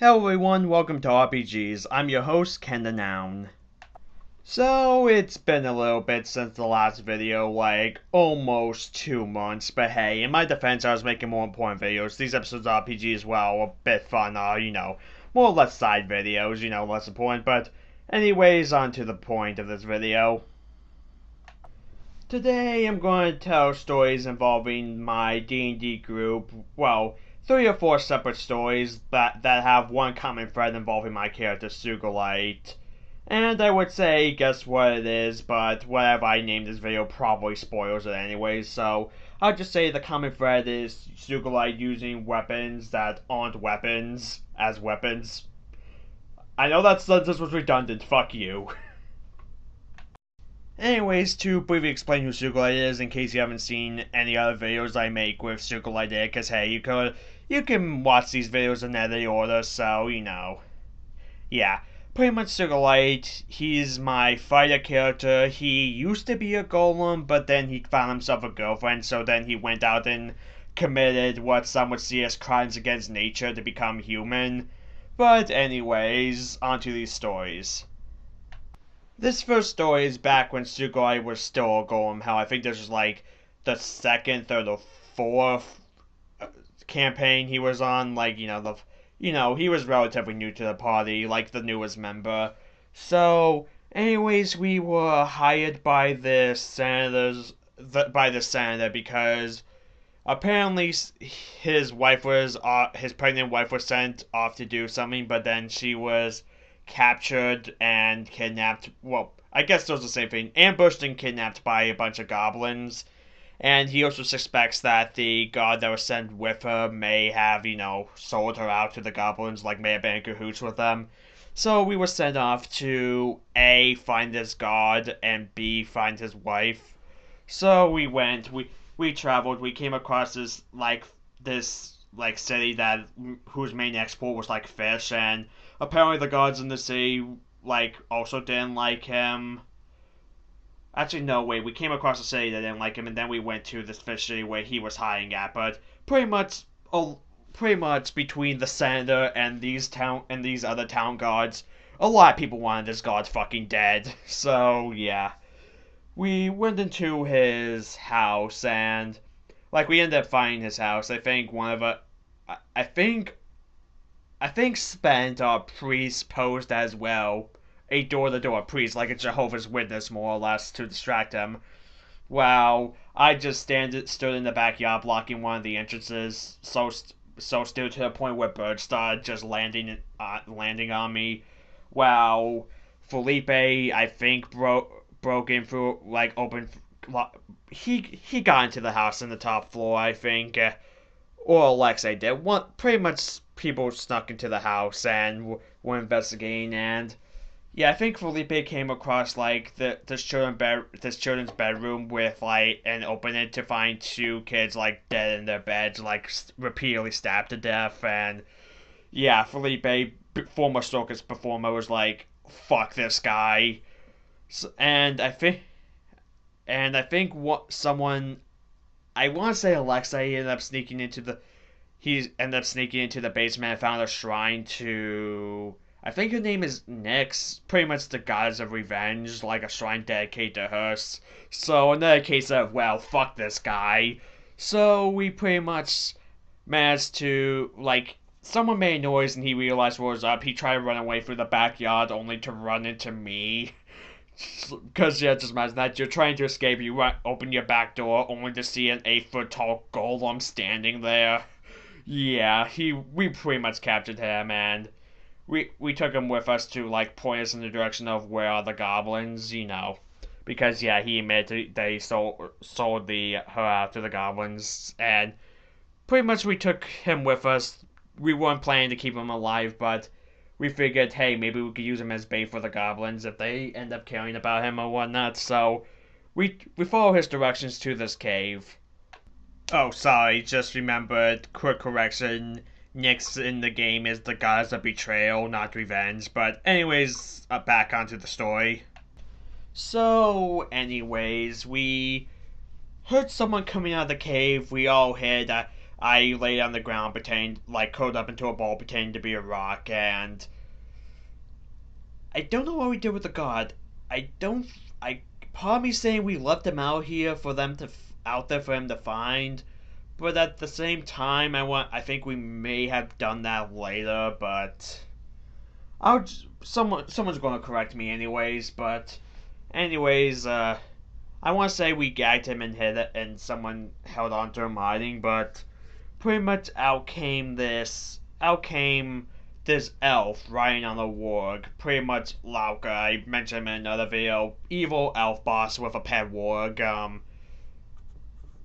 Hello everyone, welcome to RPGs. I'm your host, KenTheNoun. So, it's been a little bit since the last video, like, almost 2 months, but hey, in my defense, I was making more important videos. These episodes of RPGs, well, a bit fun, more or less side videos, less important, but anyways, on to the point of this video. Today, I'm going to tell stories involving my D&D group, well, 3 or 4 separate stories that have one common thread involving my character, Sugalite. And I would say, guess what it is, but whatever I name this video probably spoils it anyways, so I'll just say the common thread is Sugalite using weapons that aren't weapons as weapons. I know this was redundant, fuck you. Anyways, to briefly explain who Sugalite is, in case you haven't seen any other videos I make with Sugalite in, because hey, you can watch these videos in any order, so, yeah. Pretty much Sugalite, he's my fighter character. He used to be a golem, but then he found himself a girlfriend, so then he went out and committed what some would see as crimes against nature to become human. But anyways, onto these stories. This first story is back when Sugalite was still a golem. Hell, I think this was like the second, third, or fourth campaign he was on. Like, he was relatively new to the party, like the newest member. So, anyways, we were hired by the senator because apparently his pregnant wife was sent off to do something, but then she was captured and kidnapped. Well, I guess those are the same thing. Ambushed and kidnapped by a bunch of goblins. And he also suspects that the god that was sent with her may have, sold her out to the goblins, like may have been in cahoots with them. So we were sent off to A, find this god, and B, find his wife. So we went, we traveled, we came across this city whose main export was like fish, and apparently the gods in the city also didn't like him. Actually, no, wait, we came across a city that didn't like him, and then we went to this fish city where he was hiding at, but pretty much between the senator and these other town gods, a lot of people wanted this god fucking dead. So yeah, we went into his house, and we ended up finding his house. I think spent our priest posed as well a door-to-door priest, like a Jehovah's Witness, more or less, to distract him. Wow, I just stood in the backyard blocking one of the entrances, so still to the point where birds started just landing on me. Wow, Felipe, I think, broke in through, he got into the house on the top floor, I think, or Alexei did. Pretty much people snuck into the house and were investigating, and yeah, I think Felipe came across this children's bedroom with and opened it to find 2 kids dead in their beds, repeatedly stabbed to death. And yeah, Felipe, former circus performer, was like, "Fuck this guy." And I think what someone, I want to say Alexei, ended up sneaking into the basement and found a shrine to, I think her name is Nyx, pretty much the goddess of revenge, like a shrine dedicated to her. So another case of, well, fuck this guy. So we pretty much managed to, someone made a noise and he realized what was up. He tried to run away through the backyard only to run into me. Because, yeah, just imagine that. You're trying to escape, you open your back door only to see an 8-foot tall golem standing there. Yeah, we pretty much captured him, and we took him with us to point us in the direction of where are the goblins, because yeah, he admitted that he sold her out to the goblins, and pretty much we took him with us. We weren't planning to keep him alive, but we figured, hey, maybe we could use him as bait for the goblins if they end up caring about him or whatnot. So we follow his directions to this cave. Oh, sorry, just remembered, quick correction, Nyx in the game is the goddess of betrayal, not revenge. But anyways, back onto the story. So, anyways, we heard someone coming out of the cave. We all hid. I laid on the ground, curled up into a ball, pretending to be a rock, and I don't know what we did with the god. I don't. I Part of me saying we left him out here for them to out there for him to find, but at the same time, I think we may have done that later, but someone's going to correct me anyways. But anyways, I want to say we gagged him and hit it, and someone held on to him hiding, but pretty much out came this elf riding on a warg. Pretty much Lauka. I mentioned him in another video. Evil elf boss with a pet warg.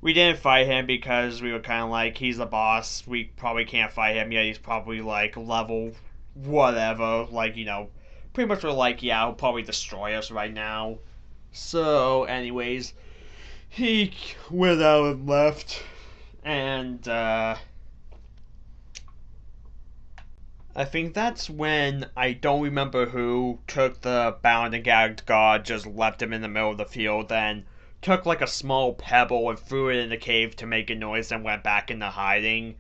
We didn't fight him because we were kind of like, he's the boss. We probably can't fight him yet. He's probably like level whatever. Pretty much we're like, yeah, he'll probably destroy us right now. So, anyways, he went out and left. And, I think that's when, I don't remember who, took the bound and gagged god, just left him in the middle of the field, then took like a small pebble and threw it in the cave to make a noise and went back into hiding.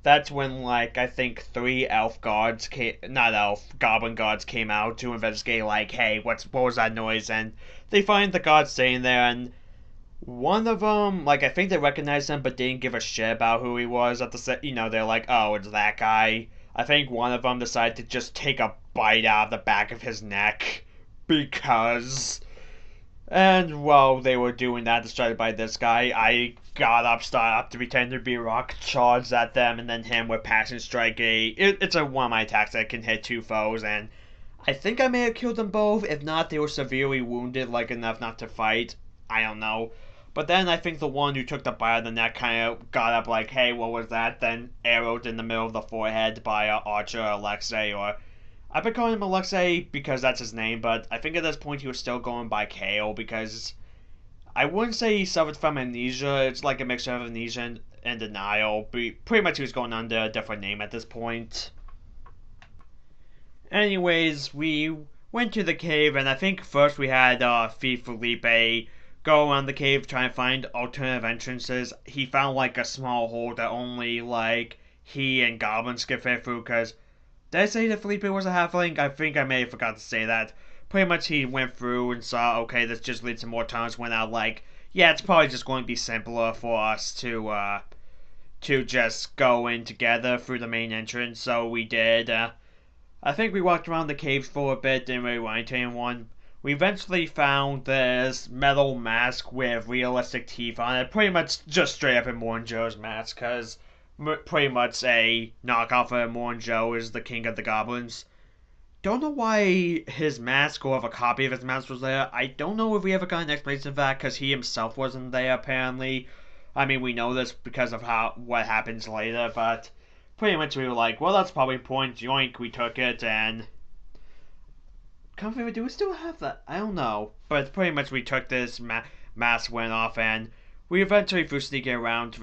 That's when, I think 3 goblin gods came out to investigate, hey, what was that noise? And they find the god staying there, and one of them, I think they recognized him, but didn't give a shit about who he was at they're like, oh, it's that guy. I think one of them decided to just take a bite out of the back of his neck, because... And while they were doing that, distracted by this guy, I got up, started up to pretend to be a rock, charged at them, and then him with Passion Strike. It's one of my attacks that can hit 2 foes, and I think I may have killed them both. If not, they were severely wounded, enough not to fight. I don't know. But then I think the one who took the bite of the neck kind of got up hey, what was that? Then arrowed in the middle of the forehead by Archer Alexei, or... I've been calling him Alexei because that's his name, but I think at this point he was still going by Kale, because I wouldn't say he suffered from amnesia. It's like a mixture of amnesia and denial. But pretty much he was going under a different name at this point. Anyways, we went to the cave, and I think first we had Thief Felipe go around the cave trying to find alternative entrances. He found a small hole that only he and goblins could fit through, because... Did I say that Felipe was a halfling? I think I may have forgot to say that. Pretty much he went through and saw, okay, this just leads to more tunnels, went out yeah, it's probably just going to be simpler for us to just go in together through the main entrance, so we did. I think we walked around the caves for a bit, didn't really run into anyone. We eventually found this metal mask with realistic teeth on it, pretty much just straight up Immortan Joe's mask, because... pretty much a knockoff of Immortan Joe is the king of the goblins. Don't know why his mask or if a copy of his mask was there. I don't know if we ever got an explanation of that, because he himself wasn't there apparently. I mean, we know this because of what happens later, but pretty much we were like, well, that's probably point, yoink, we took it, and... do we still have that? I don't know. But pretty much we took this, mask went off, and... We eventually, through sneaking around,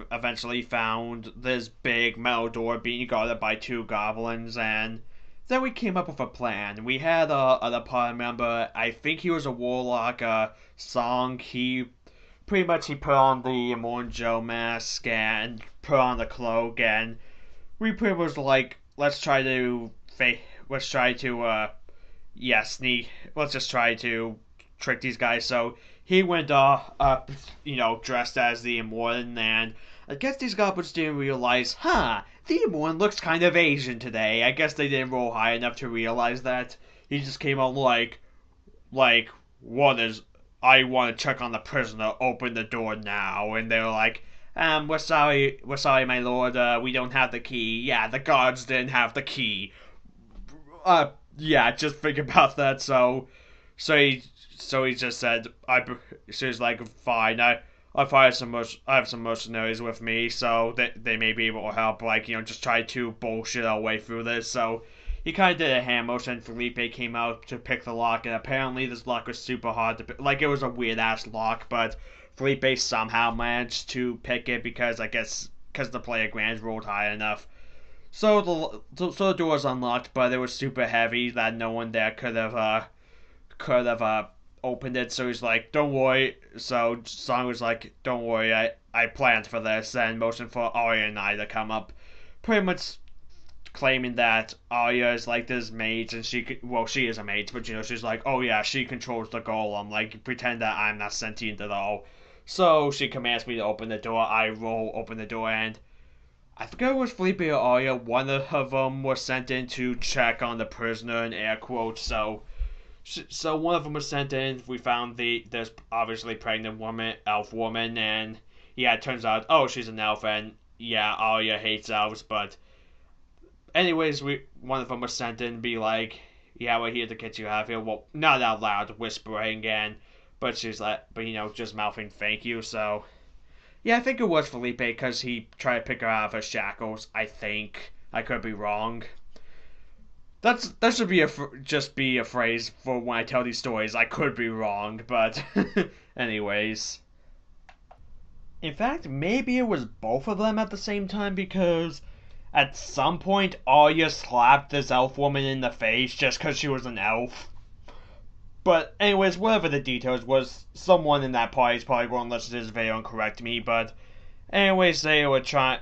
found this big metal door being guarded by 2 goblins, and then we came up with a plan. We had other party member, I think he was a warlock, Song. He put on the Immortan Joe mask and put on the cloak, and we pretty much let's just try to trick these guys. So he went up, dressed as the Immortan, and I guess these goblins didn't realize, the Immortan looks kind of Asian today. I guess they didn't roll high enough to realize that. He just came out what is, I want to check on the prisoner, open the door now. And they were like, we're sorry, my lord, we don't have the key. Yeah, the guards didn't have the key. Yeah, just think about that. So he just said, so he's like, fine, I have some mercenaries with me, so they may be able to help, just try to bullshit our way through this. So he kind of did a hand motion, and Felipe came out to pick the lock, and apparently this lock was super hard to pick. It was a weird-ass lock, but Felipe somehow managed to pick it because the player grand rolled high enough. So the door was unlocked, but it was super heavy that no one there could have opened it, so he's like, don't worry. So Song was like, don't worry, I planned for this, and motioned for Arya and I to come up. Pretty much claiming that Arya is like this mage, and she is a mage, but she's like, oh yeah, she controls the golem, like, pretend that I'm not sentient at all. So she commands me to open the door, I roll open the door, and I forget it was Felipe or Arya, one of them was sent in to check on the prisoner in air quotes, so one of them was sent in, we found there's obviously pregnant elf woman, and yeah, it turns out, oh, she's an elf, and yeah, Arya hates elves, but anyways, one of them was sent in to be like, yeah, we're here to get you out of here. Well, not out loud, whispering, but she's like, but just mouthing thank you. So, yeah, I think it was Felipe because he tried to pick her out of her shackles. I think I could be wrong. That should be just be a phrase for when I tell these stories. I could be wrong, but anyways. In fact, maybe it was both of them at the same time because at some point, Arya slapped this elf woman in the face just because she was an elf. But anyways, whatever the details was, someone in that party is probably going to listen to this video and correct me. But anyways, they were trying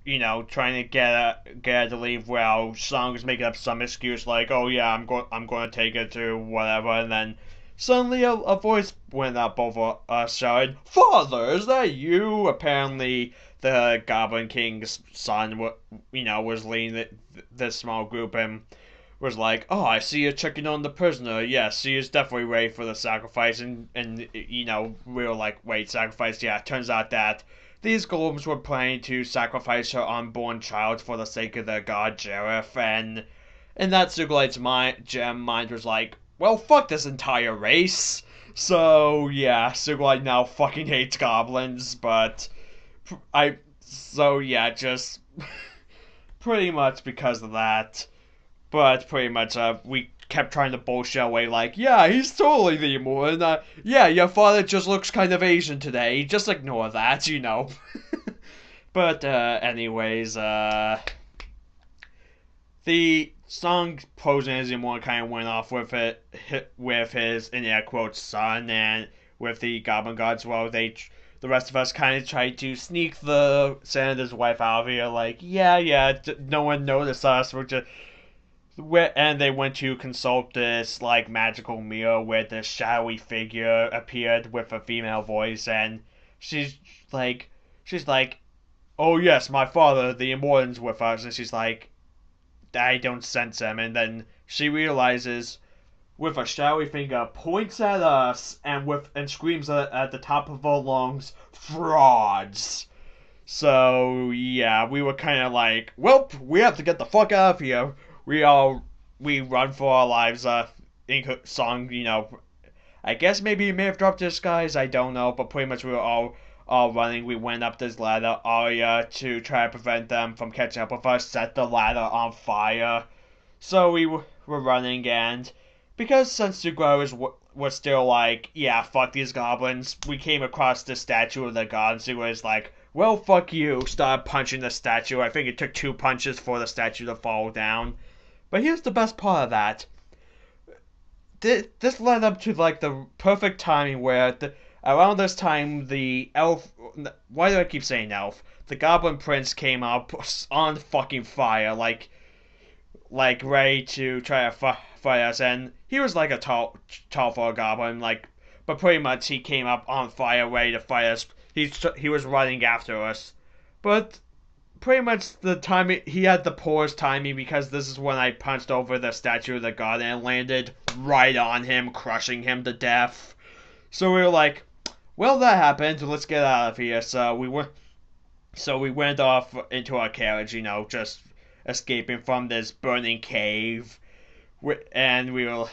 to get her to leave. Well, Song was making up some excuse like, "Oh yeah, I'm going to take her to whatever," and then suddenly a voice went up over us, shouted, "Father, is that you?" Apparently, the Goblin King's son, was leading this small group and was like, "Oh, I see you checking on the prisoner. Yes, she is definitely ready for the sacrifice." And we were like, "Wait, sacrifice?" Yeah, it turns out that these golems were planning to sacrifice her unborn child for the sake of their god Jareth, and in that Suglight's mind was like, "Well, fuck this entire race." So yeah, Suglight now fucking hates goblins, but just pretty much because of that. But pretty much, we kept trying to bullshit away like, yeah, he's totally the immortal, and yeah, your father just looks kind of Asian today, just ignore that, But, anyways, the Song posing as immortal kind of went off with his, in air quotes, son, and with the Goblin Gods, well, the rest of us kind of tried to sneak the senator's wife out of here, like, yeah, no one noticed us, and they went to consult this, like, magical mirror where this shadowy figure appeared with a female voice, and she's like, "Oh yes, my father, the Immortan's with us," and she's like, "I don't sense him," and then she realizes, with a shadowy finger, points at us, and screams at the top of her lungs, "Frauds!" So, yeah, we were kind of like, "Well, we have to get the fuck out of here." We run for our lives, Song, I guess maybe he may have dropped his guys, I don't know, but pretty much we were all running. We went up this ladder. Arya, to try to prevent them from catching up with us, set the ladder on fire. So we were running, and because Sensugro was still like, yeah, fuck these goblins, we came across the statue of the god, and Sugro was like, well, fuck you, started punching the statue. I think it took 2 punches for the statue to fall down. But here's the best part of that. This led up to, like, the perfect timing where, around this time, the elf... Why do I keep saying elf? The Goblin Prince came up on fucking fire, like ready to try to fight us, and he was, like, a tall for a goblin, like, but pretty much he came up on fire, ready to fight us. He was running after us. But pretty much the timing, he had the poorest timing because this is when I punched over the statue of the god and it landed right on him, crushing him to death. So we were like, well, that happened, let's get out of here. So we went off into our carriage, just escaping from this burning cave. And with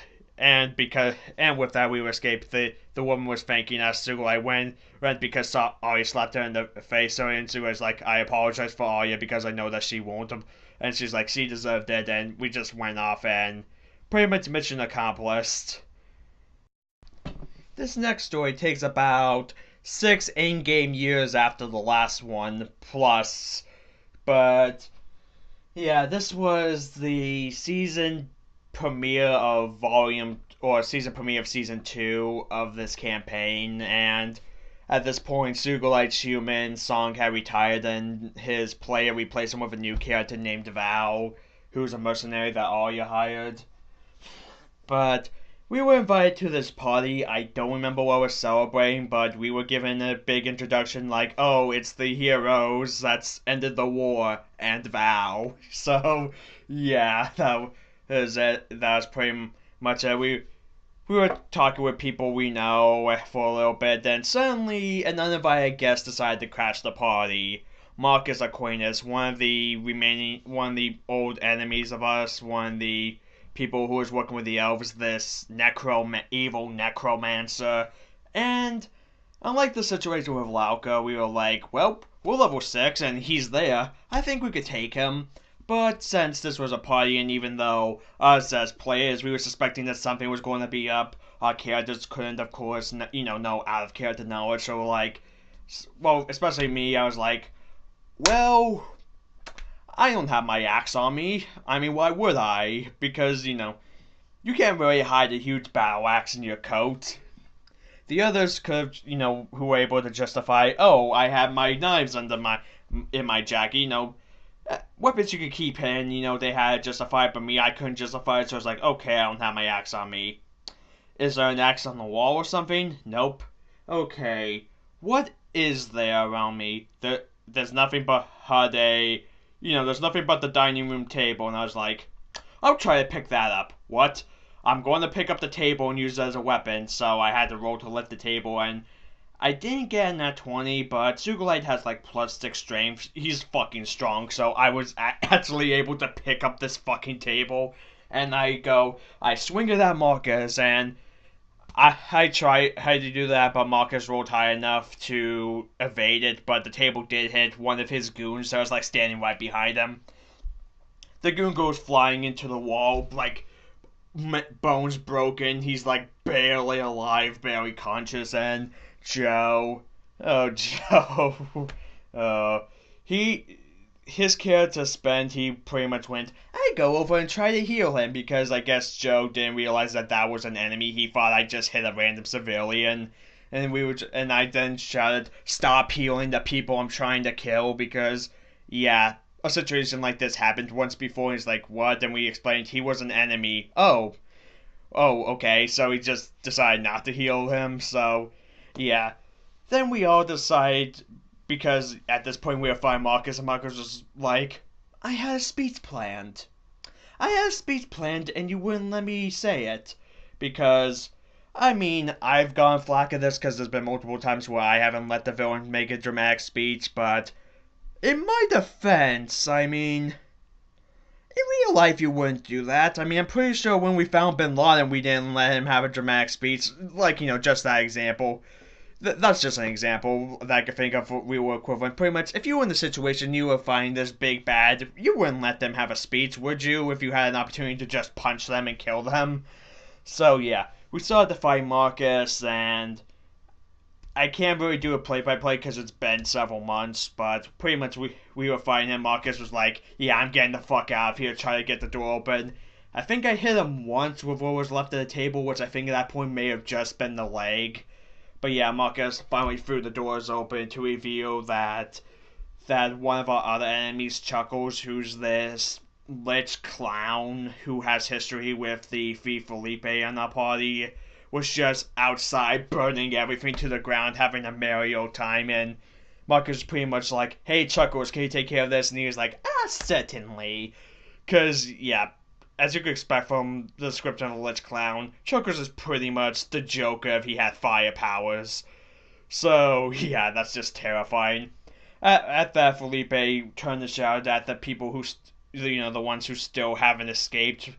that we escaped. The woman was thanking us, so I went because Arya slapped her in the face, so and she was like, I apologize for Arya because I know that she won't. And she's like, she deserved it, and we just went off, and pretty much mission accomplished. This next story takes about 6 in-game years after the last one, plus, but yeah, this was the season premiere of Volume or season premiere of season 2 of this campaign, and at this point, Sugalight's human Song had retired, and his player replaced him with a new character named Val, who's a mercenary that Arya hired. But we were invited to this party. I don't remember what we're celebrating, but we were given a big introduction like, oh, it's the heroes that's ended the war, and Val. So, yeah, that was it. That was pretty much it. We were talking with people we know for a little bit, then suddenly an uninvited guest decided to crash the party. Marcus Aquinas, one of the old enemies of us, one of the people who was working with the elves, this evil necromancer. And unlike the situation with Lauka, we were like, well, we're level 6 and he's there. I think we could take him. But since this was a party, and even though us as players, we were suspecting that something was going to be up, our characters couldn't, of course, know out of character knowledge. So we're like, well, especially me, I was like, well, I don't have my axe on me. I mean, why would I? Because, you can't really hide a huge battle axe in your coat. The others could have, who were able to justify, oh, I have my knives in my jacket, weapons you could keep in, they had to justify it, but me, I couldn't justify it, so I was like, okay, I don't have my axe on me. Is there an axe on the wall or something? Nope. Okay, what is there around me? There's nothing but there's nothing but the dining room table, and I was like, I'll try to pick that up. What? I'm going to pick up the table and use it as a weapon, so I had to roll to lift the table, and I didn't get in that 20, but Sugalight has like +6 strength. He's fucking strong, so I was actually able to pick up this fucking table. And I swing it at Marcus, and I tried to do that, but Marcus rolled high enough to evade it, but the table did hit one of his goons, so I was like standing right behind him. The goon goes flying into the wall, like bones broken. He's like barely alive, barely conscious, and Joe. Oh, Joe. His character spent, he pretty much went, I go over and try to heal him, because I guess Joe didn't realize that was an enemy. He thought I just hit a random civilian. And I then shouted, stop healing the people I'm trying to kill, because, yeah, a situation like this happened once before. He's like, what? And we explained he was an enemy. Oh, okay, so he just decided not to heal him, so yeah. Then we all decide, because at this point we were finding Marcus, and Marcus was like, I had a speech planned. And you wouldn't let me say it. Because, I mean, I've gone flack at this because there's been multiple times where I haven't let the villain make a dramatic speech, but in my defense, I mean, in real life you wouldn't do that. I mean, I'm pretty sure when we found Bin Laden, we didn't let him have a dramatic speech. Like, just that example. That's just an example that I could think of for real equivalent. Pretty much, if you were in the situation, you were fighting this big bad, you wouldn't let them have a speech, would you? If you had an opportunity to just punch them and kill them. So, yeah. We started to fight Marcus, and I can't really do a play-by-play because it's been several months, but pretty much we were fighting him. Marcus was like, yeah, I'm getting the fuck out of here, trying to get the door open. I think I hit him once with what was left of the table, which I think at that point may have just been the leg. But yeah, Marcus finally threw the doors open to reveal that one of our other enemies, Chuckles, who's this lich clown who has history with the Thief Felipe in our party, was just outside burning everything to the ground, having a merry old time, and Marcus was pretty much like, hey Chuckles, can you take care of this? And he was like, certainly. Cause, yeah, as you could expect from the description of the Lich Clown, Chuckles is pretty much the Joker if he had fire powers. So, yeah, that's just terrifying. At that, Felipe turned to shout at the people who, the ones who still haven't escaped,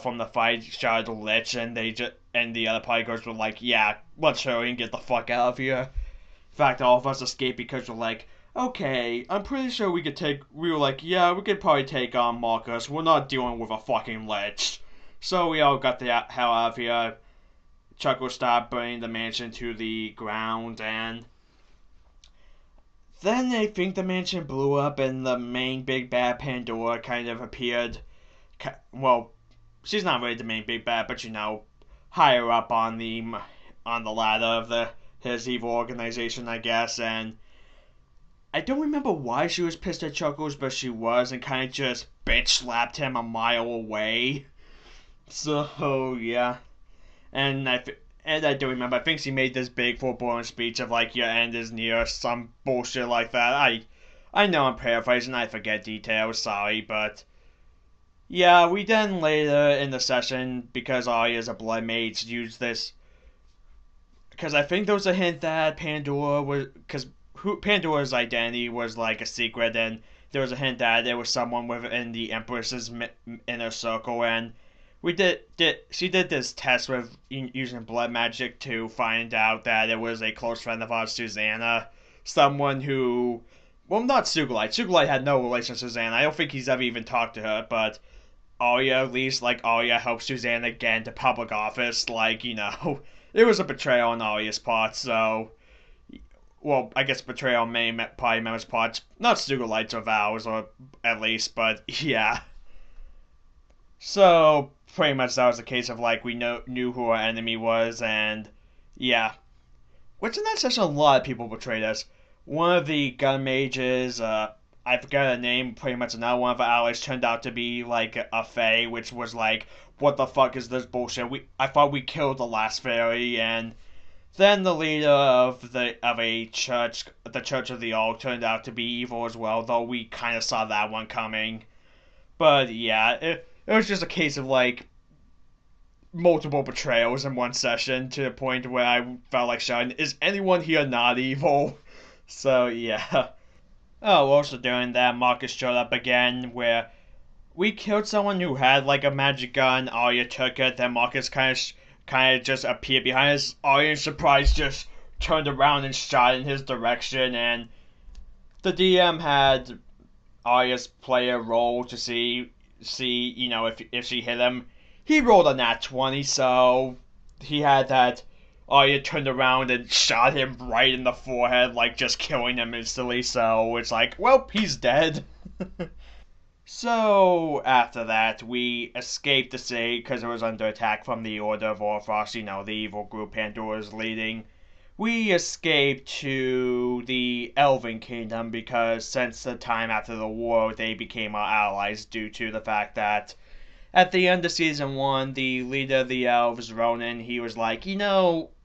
from the fight, shouted Lich, and the other partygoers were like, yeah, let's hurry and get the fuck out of here. In fact, all of us escaped because we're like, okay, I'm pretty sure we were like, yeah, we could probably take on Marcus. We're not dealing with a fucking lich. So we all got the hell out of here. Chuckle stopped burning the mansion to the ground, and then I think the mansion blew up and the main big bad Pandora kind of appeared. Well, she's not really the main big bad, but higher up on the ladder of the his evil organization, I guess. And I don't remember why she was pissed at Chuckles, but she was, and kind of just bitch slapped him a mile away. So yeah, and I do remember. I think she made this big full-blown speech of like your end is near, some bullshit like that. I know I'm paraphrasing. I forget details. Sorry, but yeah, we then later in the session, because Arya's a blood mage, used this because I think there was a hint that Pandora was because Pandora's identity was like a secret, and there was a hint that there was someone within the Empress's inner circle, and she did this test with using blood magic to find out that it was a close friend of ours, Susanna, someone who, well, not Sugilite. Sugilite had no relation to Susanna. I don't think he's ever even talked to her, but Arya, at least, like, Arya helped Susanna get into public office, like, it was a betrayal on Arya's part, so, well, I guess betrayal on many party members' parts, not Sugilite's or Val's, or at least, but, yeah. So, pretty much that was the case of, like, we knew who our enemy was, and, yeah. Which in that session, a lot of people betrayed us. One of the gun mages, I forgot her name, pretty much another one of our allies turned out to be like a Fae, which was like, what the fuck is this bullshit? I thought we killed the last fairy, and then the leader of a church, the Church of the Old, turned out to be evil as well, though we kind of saw that one coming. But yeah, it was just a case of like multiple betrayals in one session to the point where I felt like shouting, "Is anyone here not evil?" So yeah. Oh, also during that, Marcus showed up again, where we killed someone who had like a magic gun. Arya took it. Then Marcus kind of just appeared behind us. Arya, in surprise, just turned around and shot in his direction. And the DM had Arya's play a roll to see if she hit him. He rolled a nat 20, so he had that. Arya turned around and shot him right in the forehead, like just killing him instantly. So it's like, well, he's dead. So after that, we escaped the city because it was under attack from the Order of Orphos, the evil group Pandora's leading. We escaped to the Elven Kingdom because since the time after the war, they became our allies due to the fact that at the end of season 1, the leader of the elves, Ronan, he was like,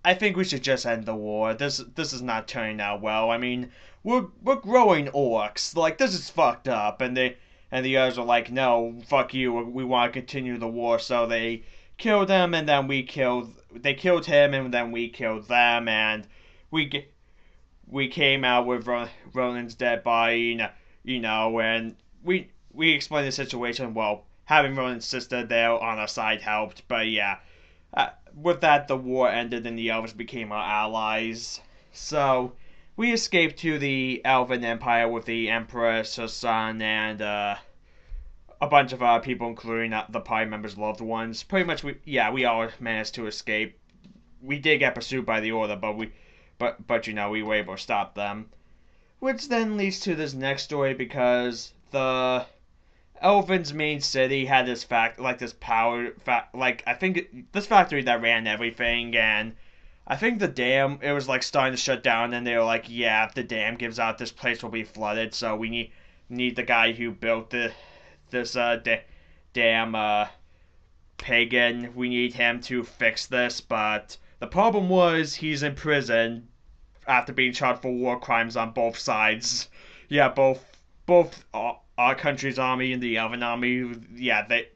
I think we should just end the war. This is not turning out well. I mean, we're growing orcs. Like, this is fucked up. And the others are like, no, fuck you. We want to continue the war. So they killed him, and then they killed him, and then we killed them, and we came out with Ronan's dead body, and we explained the situation. Well, having Ronan's sister there on our side helped, but yeah. With that, the war ended and the elves became our allies. So, we escaped to the Elven Empire with the Empress, her son, and a bunch of other people, including the party members' loved ones. Pretty much, we all managed to escape. We did get pursued by the Order, but we were able to stop them. Which then leads to this next story, because the Elven's main city had this I think this factory that ran everything, and I think the dam, it was like starting to shut down, and they were like, yeah, if the dam gives out, this place will be flooded, so we need the guy who built this dam, Pagan, we need him to fix this, but the problem was he's in prison after being charged for war crimes on both sides. Yeah, both our country's army and the Elven army,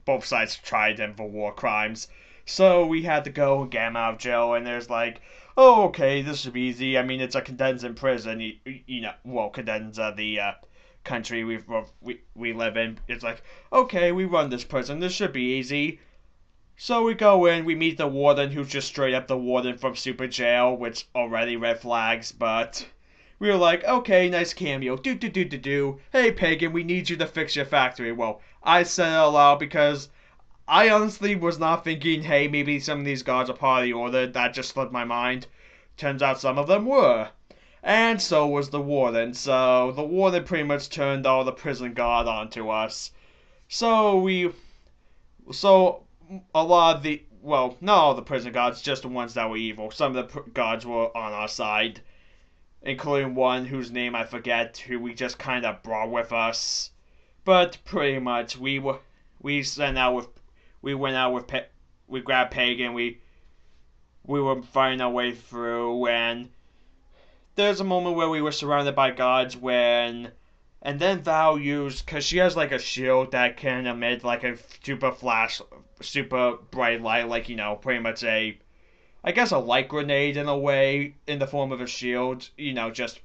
both sides tried him for war crimes. So we had to go and get him out of jail, and there's like, oh, okay, this should be easy. I mean, it's a Cadenza prison, Cadenza, the country we live in. It's like, okay, we run this prison, this should be easy. So we go in, we meet the warden, who's just straight up the warden from Super Jail, which already red flags, but we were like, okay, nice cameo. Do. Hey, Pagan, we need you to fix your factory. Well, I said it aloud because I honestly was not thinking, hey, maybe some of these guards are part of the Order. That just slipped my mind. Turns out some of them were. And so was the warden. So the warden pretty much turned all the prison guard onto us. So a lot of well, not all the prison guards, just the ones that were evil. Some of the guards were on our side, including one whose name I forget, who we just kind of brought with us. But pretty much, we sent out with, we went out with, we grabbed Pagan, we were fighting our way through, and there's a moment where we were surrounded by guards when, and then Val used, because she has like a shield that can emit like a super bright light, like, pretty much I guess a light grenade in a way, in the form of a shield, just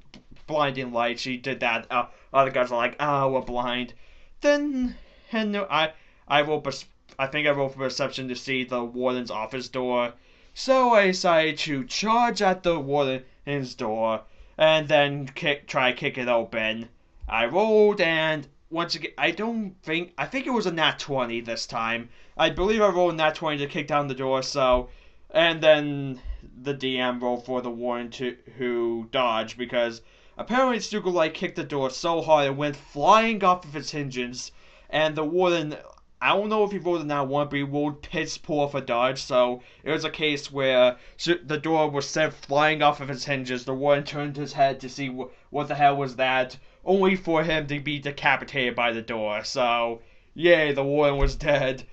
blinding light. She did that. Other guys are like, we're blind. Then, and I rolled, I think I rolled for perception to see the warden's office door. So I decided to charge at the warden's door and then try to kick it open. I rolled, and once again, I think it was a nat 20 this time. I believe I rolled a nat 20 to kick down the door, so, and then the DM rolled for the warden who dodged, because apparently Stugalite kicked the door so hard it went flying off of its hinges, and the warden, I don't know if he rolled a nat 1, but he rolled piss poor for dodge, so it was a case where the door was sent flying off of its hinges. The warden turned his head to see what the hell was that, only for him to be decapitated by the door. So, yay, the warden was dead.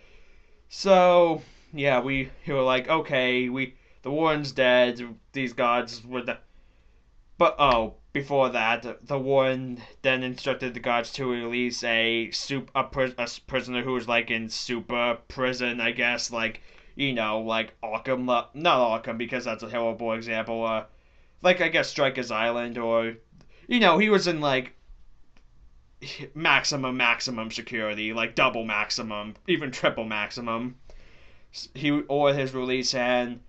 So, yeah, we were like, okay, the warden's dead. These guards were but before that, the warden then instructed the guards to release a prisoner who was like in super prison, I guess, like, like Arkham, not Arkham because that's a horrible example. Like, I guess Strikers Island, or he was in like maximum security, like double maximum, even triple maximum. He ordered his release, and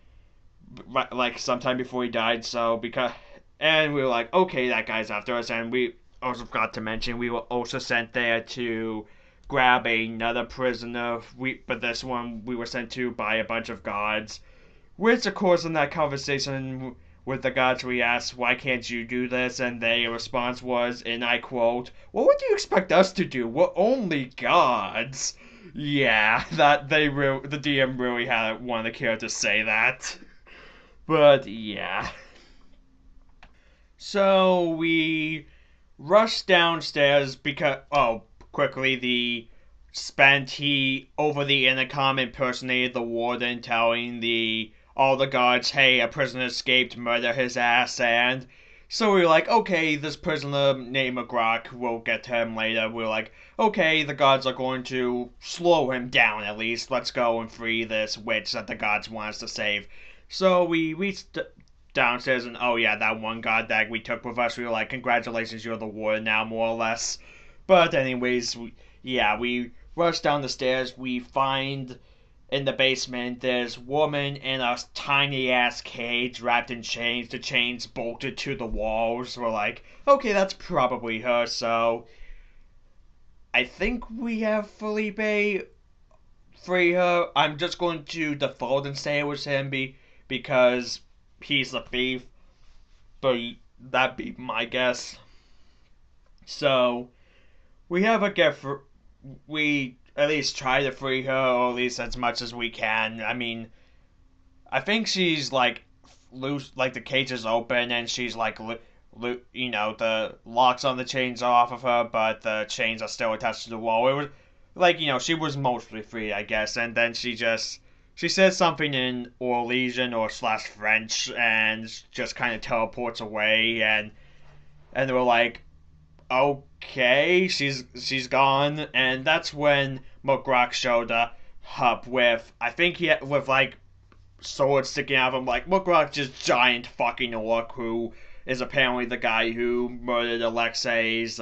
like sometime before he died. So and we were like, okay, that guy's after us, and we also forgot to mention we were also sent there to grab another prisoner. But this one we were sent to by a bunch of guards, which of course in that conversation with the guards we asked, why can't you do this? And their response was, and I quote, well, what do you expect us to do? We're only guards. Yeah, that the DM really had one to care to say that. But yeah. So we rushed downstairs because, quickly, he over the intercom impersonated the warden, telling all the guards, hey, a prisoner escaped, murder his ass. And so we were like, okay, this prisoner named McGrock, we'll get to him later. We were like, okay, the guards are going to slow him down at least. Let's go and free this witch that the guards want us to save. So we reached downstairs, and oh yeah, that one guard that we took with us, we were like, congratulations, you're the warden now, more or less. But anyways, we rush down the stairs. We find in the basement there's woman in a tiny ass cage wrapped in chains, the chains bolted to the walls. We're like, okay, that's probably her. So I think we have Felipe free her. I'm just going to default and say it was him because he's the thief, but that'd be my guess. So we have a gift for, we at least try to free her, or at least as much as we can. I mean, I think she's like loose, like the cage is open, and she's like, the locks on the chains are off of her, but the chains are still attached to the wall. It was like, she was mostly free, I guess, and then she says something in Orlesian or / French, and just kind of teleports away, and they were like, okay, she's gone. And that's when McGrock showed up with, I think with like swords sticking out of him, like McGrock's just giant fucking orc who is apparently the guy who murdered Alexei's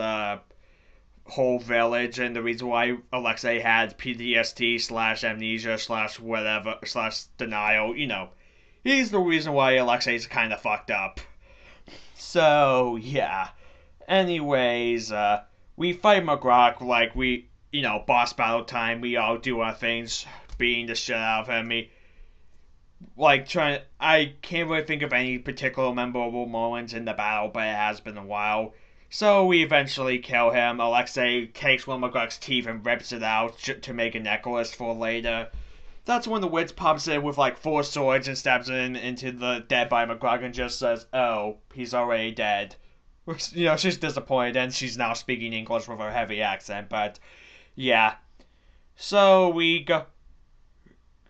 whole village, and the reason why Alexei had PTSD / amnesia / whatever / denial, he's the reason why Alexei's kind of fucked up. So yeah. Anyways, we fight McGrock like boss battle time. We all do our things, beating the shit out of him. I can't really think of any particular memorable moments in the battle, but it has been a while. So we eventually kill him. Alexei takes one of McGrock's teeth and rips it out to make a necklace for later. that's when the witch pops in with like 4 swords and stabs into the dead body of McGregor and just says, "Oh, he's already dead." She's disappointed and she's now speaking English with her heavy accent. But yeah, so we go.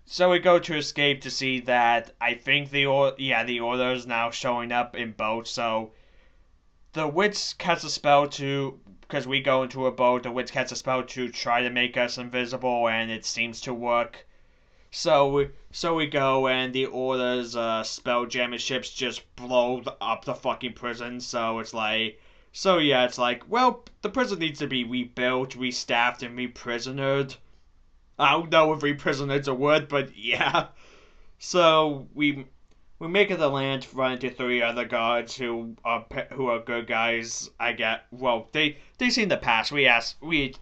So we go to escape to see that I think the order is now showing up in boats. So the witch casts a spell to, because we go into a boat, the witch casts a spell to try to make us invisible, and it seems to work. So we go, and the order's spell jamming ships just blow up the fucking prison. It's like, well, the prison needs to be rebuilt, restaffed, and reprisonered. I don't know if reprisonered's a word, but yeah. So we make it to land, run into 3 other guards who are good guys. I get, well, they seem to pass. We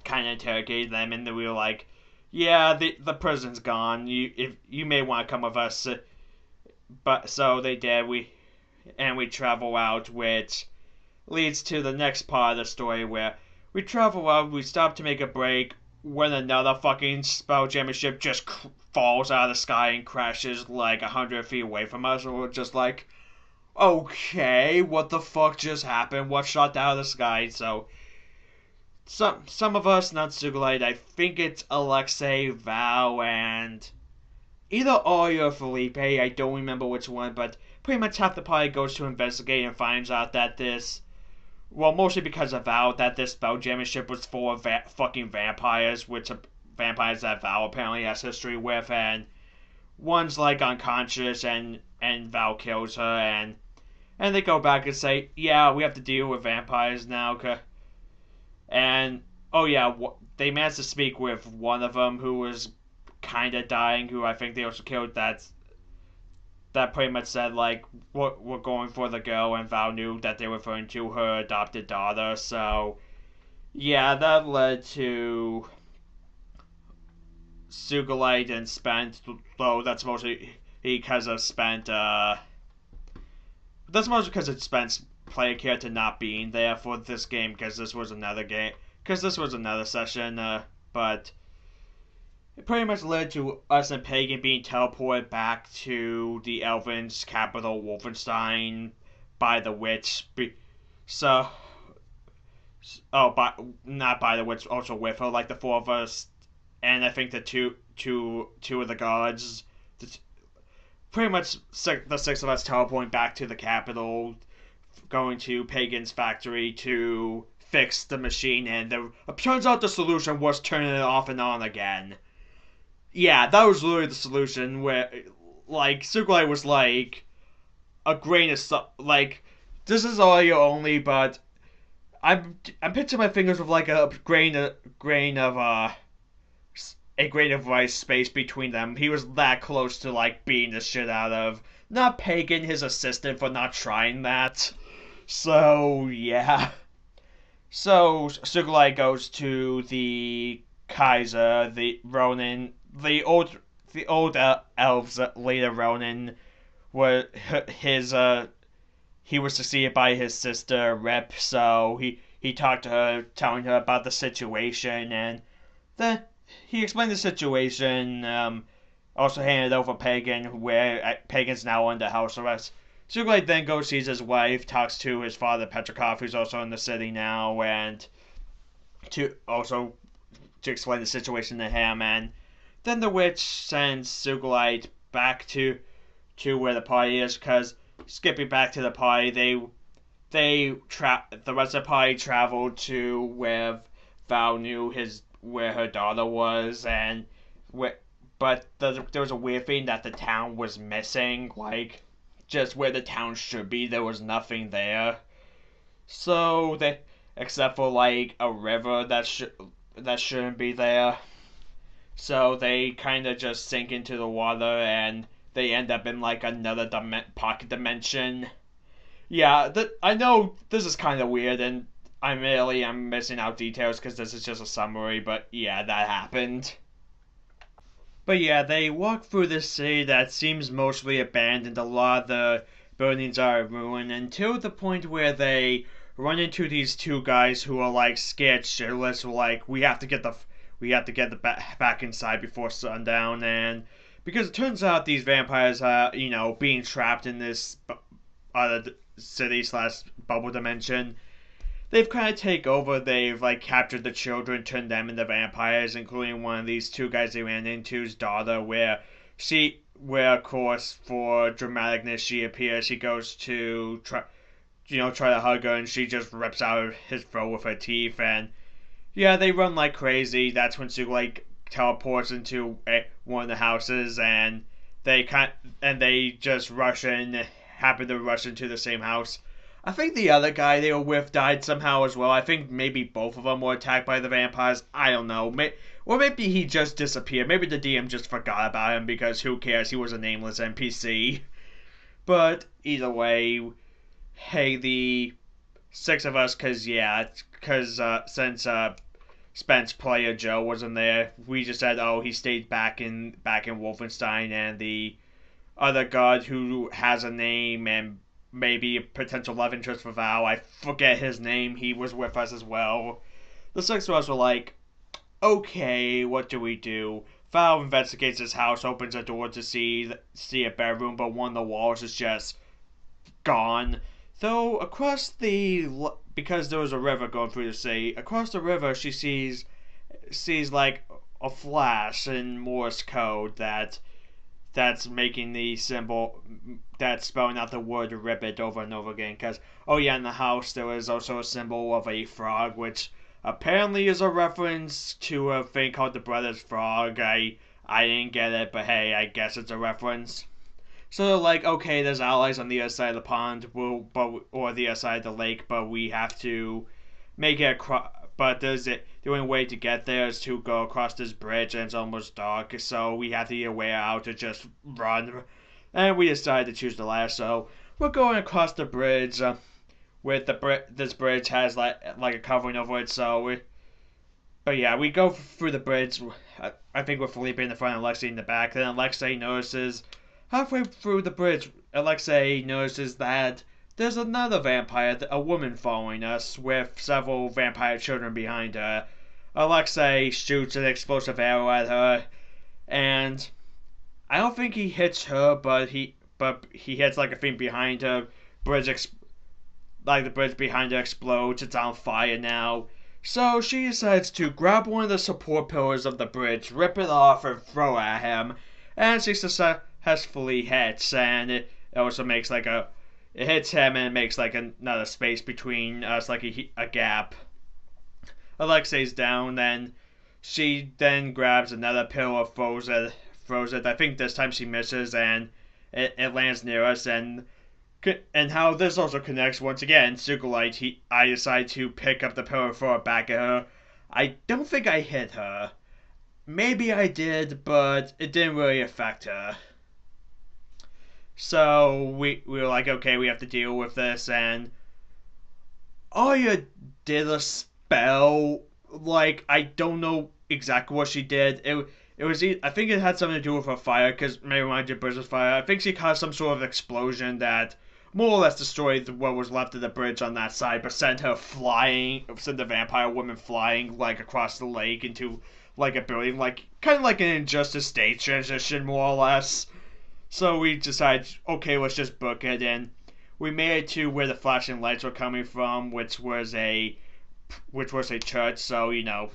kind of interrogated them, and we were like, yeah, the prison's gone. You may want to come with us. But so they did. We travel out, which leads to the next part of the story where we travel out. We stop to make a break when another fucking spelljamming ship just falls out of the sky and crashes like 100 feet away from us, and we're just like, okay, what the fuck just happened? What shot out of the sky? So some of us, not Sugilite, I think it's Alexei, Val, and either Arya or Felipe, I don't remember which one, but pretty much half the party goes to investigate and finds out that mostly because of Val, that this spelljamming ship was full of fucking vampires, which are vampires that Val apparently has history with, and one's like unconscious, and Val kills her, and they go back and say, yeah, we have to deal with vampires now, and oh yeah, they managed to speak with one of them who was kind of dying, who I think they also killed, that pretty much said, like, we're going for the girl, and Val knew that they were referring to her adopted daughter. So yeah, that led to Sugilite and Spent, though that's mostly because of Spent, that's mostly because of Spent's player character not being there for this game, because this was another session, but it pretty much led to us and Pagan being teleported back to the Elven's capital, Wolfenstein, by the witch. Not by the witch, also with her, like the 4 of us, and I think the two of the guards. Pretty much the 6 of us teleporting back to the capital, going to Pagan's factory to fix the machine, and it turns out the solution was turning it off and on again. Yeah, that was literally the solution, where, like, Sugilite was like, a grain of like, this is audio only, but I'm picturing my fingers with, like, a grain of rice space between them. He was that close to, like, beating the shit out of, not Pagan, his assistant, for not trying that. So, yeah. So, Sugilite goes to the Kaiser, the Ronin, the old elves later Ronin, were he was succeeded by his sister Rip, so he talked to her, telling her about the situation, and then he explained the situation, also handed over Pagan, where Pagan's now under house arrest. Sugilite then goes sees his wife, talks to his father Petrikov, who's also in the city now, and to explain the situation to him, and then the witch sends Sugilite back to where the party is, because skipping back to the party, the rest of the party traveled to where Val knew where her daughter was, but there was a weird thing that the town was missing, like, just where the town should be, there was nothing there. So except for like a river that shouldn't be there. So they kind of just sink into the water, and they end up in like another pocket dimension. Yeah, I know this is kind of weird, and I'm missing out details because this is just a summary, but yeah, that happened. But yeah, they walk through this city that seems mostly abandoned. A lot of the buildings are ruined, until the point where they run into these 2 guys who are like scared shitless. Like, we have to get the back inside before sundown, and because it turns out these vampires are, being trapped in this other city slash bubble dimension. They've kind of take over. They've like captured the children, turned them into vampires, including one of these two guys they ran into's daughter, where of course for dramaticness she appears. He goes to try to hug her, and she just rips out his throat with her teeth. And yeah, they run like crazy. That's when she like teleports into one of the houses, and they just happen to rush into the same house. I think the other guy they were with died somehow as well. I think maybe both of them were attacked by the vampires. I don't know. Or maybe he just disappeared. Maybe the DM just forgot about him because who cares? He was a nameless NPC. But either way, hey, the six of us, since Spence player Joe wasn't there, we just said, oh, he stayed back in Wolfenstein, and the other god who has a name and maybe a potential love interest for Val, I forget his name, he was with us as well. The six of us were like, okay, what do we do? Val investigates his house, opens a door to see a bedroom, but one of the walls is just gone. Though because there was a river going through the city, across the river she sees like a flash in Morse code that's making the symbol that's spelling out the word ribbit over and over again. Because oh yeah, in the house there was also a symbol of a frog, which apparently is a reference to a thing called the Brothers Frog. I didn't get it, but hey, I guess it's a reference. So they're like, okay, there's allies on the other side of the pond, or the other side of the lake, but we have to make it across. But the only way to get there is to go across this bridge, and it's almost dark, so we have to get a way out to just run. And we decided to choose the last, so we're going across the bridge. This bridge has like a covering over it, but yeah, we go through the bridge. I think we're Felipe in the front and Alexei in the back. Then Alexei notices, halfway through the bridge, Alexei notices that there's another vampire, a woman following us, with several vampire children behind her. Alexei shoots an explosive arrow at her, and I don't think he hits her, but he hits like a thing behind her. The bridge behind her explodes. It's on fire now. So she decides to grab one of the support pillars of the bridge, rip it off, and throw at him. And she successfully hits, and it also makes it hits him, and it makes like another space between us, like a gap. Alexei's down, then she grabs another pillar, throws it. I think this time she misses, and it lands near us, and how this also connects once again, Sugalite, I decide to pick up the pillar and throw it back at her. I don't think I hit her. Maybe I did, but it didn't really affect her. So we were like, okay, we have to deal with this, and Aya did a spell. Like, I don't know exactly what she did. It was I think it had something to do with her fire, because maybe when I did Blizzard's fire, I think she caused some sort of explosion that more or less destroyed what was left of the bridge on that side, but sent the vampire woman flying like across the lake into like a building, like kind of like an Injustice stage transition, more or less. So we decided, okay, let's just book it, and we made it to where the flashing lights were coming from, which was a church. So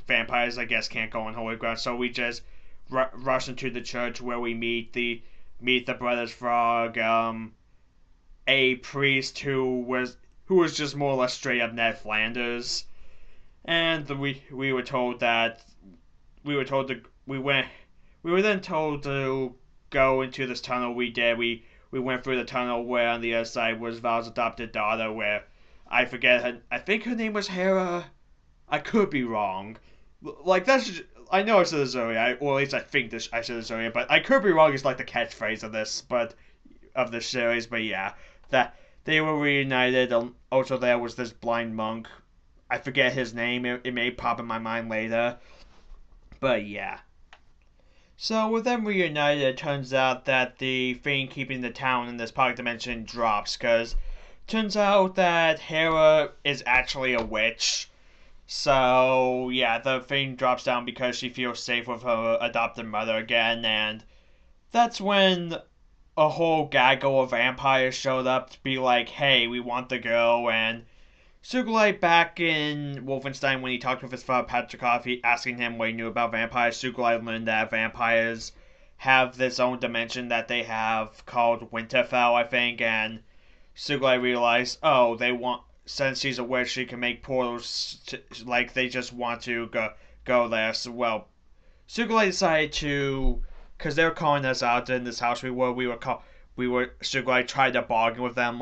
vampires, I guess, can't go on holy ground. So we just rush into the church where we meet the Brothers Frog, a priest who was just more or less straight up Ned Flanders, and we were then told to go into this tunnel. We did. We went through the tunnel where on the other side was Val's adopted daughter, where I forget her. I think her name was Hera. I could be wrong. Like I know I said this earlier, or at least I think I said this earlier, but I could be wrong is like the catchphrase of this series. But yeah, that they were reunited. Also, there was this blind monk. I forget his name. It may pop in my mind later. But yeah. So with them reunited, it turns out that the thing keeping the town in this pocket dimension drops, because turns out that Hera is actually a witch. So yeah, the thing drops down because she feels safe with her adopted mother again, and that's when a whole gaggle of vampires showed up to be like, hey, we want the girl. And Sugilite, back in Wolfenstein, when he talked with his father Patrikov, asking him what he knew about vampires, Sugilite learned that vampires have this own dimension that they have called Winterfell, I think, and Sugilite realized, oh, they want, since she's a witch, she can make portals, like, they just want to go there. So, well, Sugilite decided to, because they were calling us out in this house Sugilite tried to bargain with them,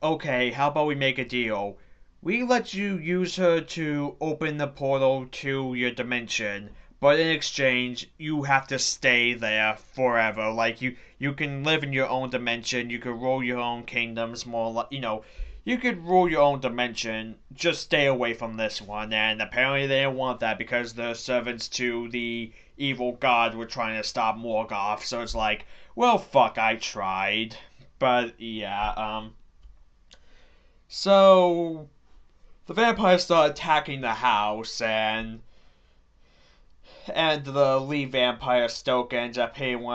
okay, how about we make a deal? We let you use her to open the portal to your dimension, but in exchange, you have to stay there forever. Like, you can live in your own dimension, you can rule your own kingdoms, more like, you could rule your own dimension, just stay away from this one. And apparently they didn't want that because the servants to the evil god were trying to stop Morgoth, so it's like, well, fuck, I tried. But, yeah, so the vampires start attacking the house, and the lead vampire Stoke ends up hitting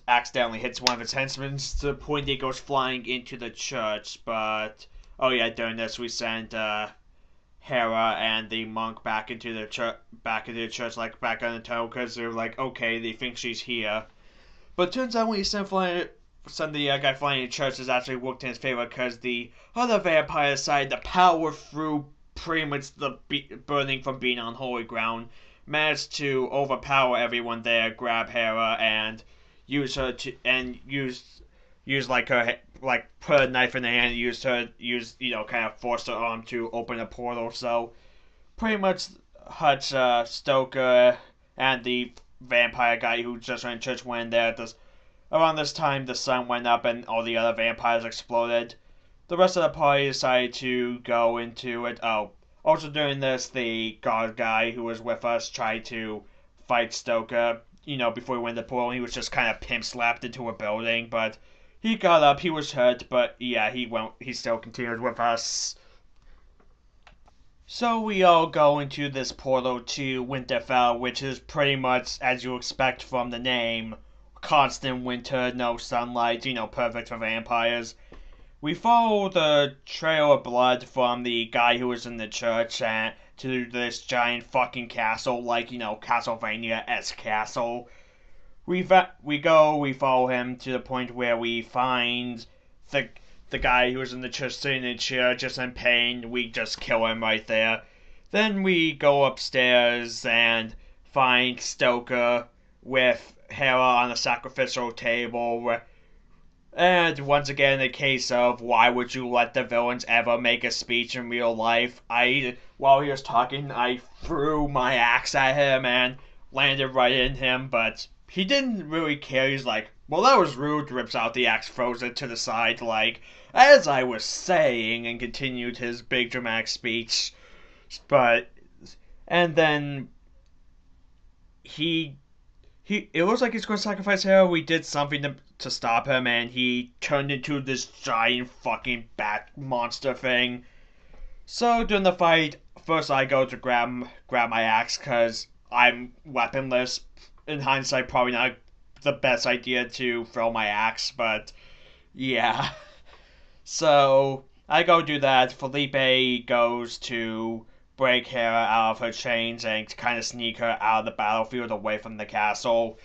accidentally hits one of his henchmen to the point he goes flying into the church. But oh yeah, during this we sent Hera and the monk back into the church, like back on the tunnel, because they're like, okay, they think she's here. But turns out when you send the guy flying in the church has actually worked in his favor, because the other vampire decided to power through pretty much the burning from being on holy ground, managed to overpower everyone there, grab Hera, and use her to use like her put a knife in her hand, kind of force her arm to open a portal. So pretty much Hutch, Stoker, and the vampire guy who just ran church went there. Around this time, the sun went up and all the other vampires exploded. The rest of the party decided to go into it. Oh, also during this, the guard guy who was with us tried to fight Stoker, before he went to the portal. He was just kind of pimp slapped into a building, but he got up, he was hurt, but yeah, he still continued with us. So we all go into this portal to Winterfell, which is pretty much, as you expect from the name, constant winter, no sunlight, perfect for vampires. We follow the trail of blood from the guy who was in the church and to this giant fucking castle, like, Castlevania-esque castle. We follow him to the point where we find the guy who was in the church sitting in a chair just in pain. We just kill him right there. Then we go upstairs and find Stoker with Hera on a sacrificial table. And once again, a case of why would you let the villains ever make a speech in real life? While he was talking, I threw my axe at him and landed right in him, but he didn't really care. He's like, well, that was rude, rips out the axe, throws it to the side, like, as I was saying, and continued his big dramatic speech. And then it looks like he's going to sacrifice Hera. We did something to stop him, and he turned into this giant fucking bat monster thing. So during the fight, first I go to grab my axe because I'm weaponless. In hindsight, probably not the best idea to throw my axe, but yeah. So I go do that. Felipe goes to break Hera out of her chains and kind of sneak her out of the battlefield away from the castle.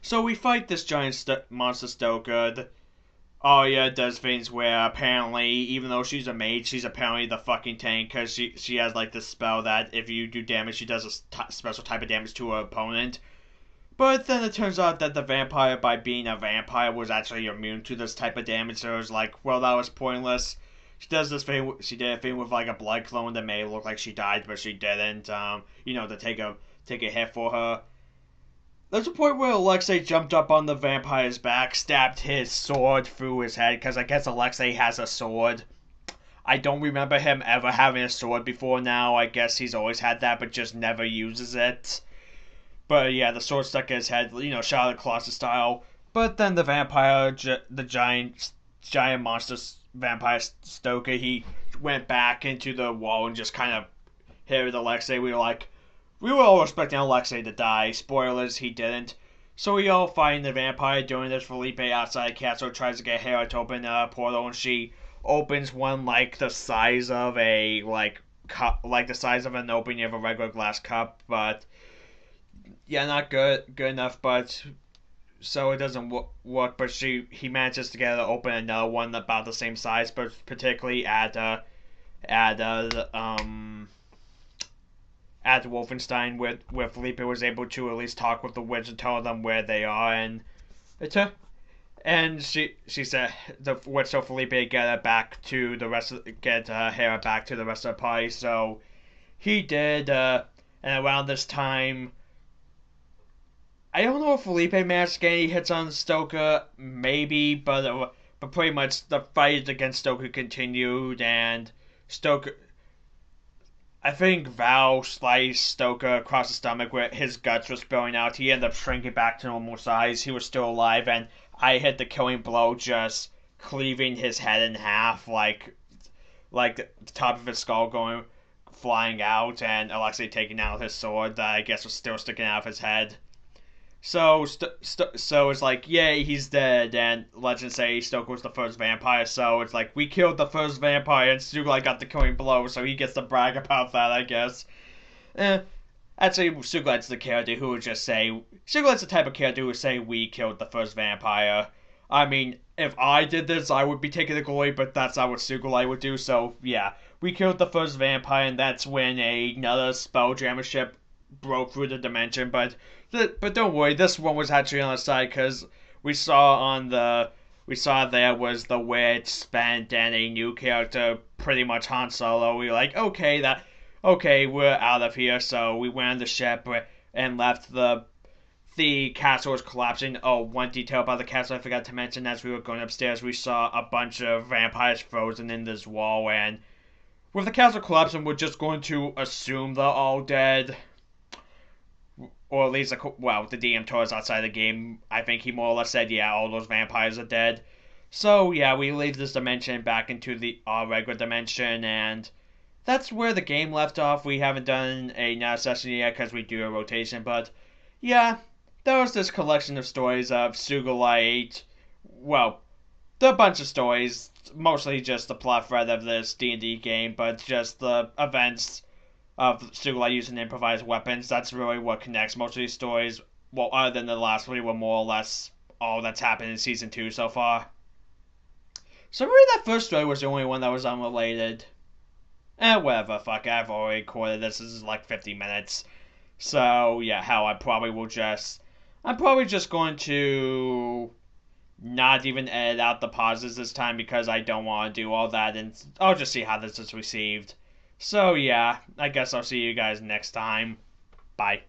So we fight this giant monster Stoker. Arya does things where apparently, even though she's a mage, she's apparently the fucking tank, because she has like this spell that if you do damage, she does a special type of damage to her opponent. But then it turns out that the vampire, by being a vampire, was actually immune to this type of damage, so it was like, well, that was pointless. She did a thing with like a blood clone that made it look like she died, but she didn't, to take a hit for her. There's a point where Alexei jumped up on the vampire's back, stabbed his sword through his head, because I guess Alexei has a sword. I don't remember him ever having a sword before now. I guess he's always had that, but just never uses it. But yeah, the sword stuck in his head, Shadow of the Colossus style. But then the vampire, the giant monster vampire Stoker, he went back into the wall and just kind of hit with Alexei. We were all expecting Alexei to die. Spoilers, he didn't. So we all find the vampire. During this, Felipe outside the castle tries to get Hera to open a portal, and she opens one like the size of a cup, like the size of an opening of a regular glass cup. But yeah, not good enough. But so it doesn't work. But he manages to get her to open another one about the same size, but particularly at at Wolfenstein, where Felipe was able to at least talk with the witch and tell them where they are, and it's a, and she said the witch told Felipe to get her back to the rest of get Hera back to the rest of the party. So he did, and around this time, I don't know if Felipe managed to get any hits on Stoker, maybe, but pretty much the fight against Stoker continued, and Stoker. I think Val sliced Stoker across the stomach where his guts were spilling out. He ended up shrinking back to normal size. He was still alive, and I hit the killing blow, just cleaving his head in half, like the top of his skull going flying out, and Alexei taking out his sword that I guess was still sticking out of his head. So it's like, yay, he's dead, and legends say Stoker was the first vampire, so it's like, we killed the first vampire, and Sugilite got the killing blow, so he gets to brag about that, I guess. Actually, Sugilite's the character who would just say, Sugilite's the type of character who would say, we killed the first vampire. I mean, if I did this, I would be taking the glory, but that's not what Sugilite would do, so yeah. We killed the first vampire, and that's when another Spelljammer ship broke through the dimension, but don't worry, this one was actually on the side because we saw there was the witch, Spent, and a new character, pretty much Han Solo. We were like, okay, we're out of here. So we went on the ship and left. The castle was collapsing. Oh, one detail about the castle I forgot to mention: as we were going upstairs, we saw a bunch of vampires frozen in this wall, and with the castle collapsing, we're just going to assume they're all dead. Or at least, well, the DM told us outside the game. I think he more or less said, yeah, all those vampires are dead. So, yeah, we leave this dimension back into our regular dimension, and that's where the game left off. We haven't done another session yet because we do a rotation, but yeah, there was this collection of stories of Sugilite. Well, there are a bunch of stories, mostly just the plot thread of this D&D game, but just the events of Sugilite using improvised weapons. That's really what connects most of these stories. Well, other than the last three, were more or less all that's happened in Season 2 so far. So really that first story was the only one that was unrelated. Whatever, fuck, I've already recorded this. This is like 50 minutes. So, yeah, I'm probably just going to not even edit out the pauses this time because I don't want to do all that, and I'll just see how this is received. So, yeah, I guess I'll see you guys next time. Bye.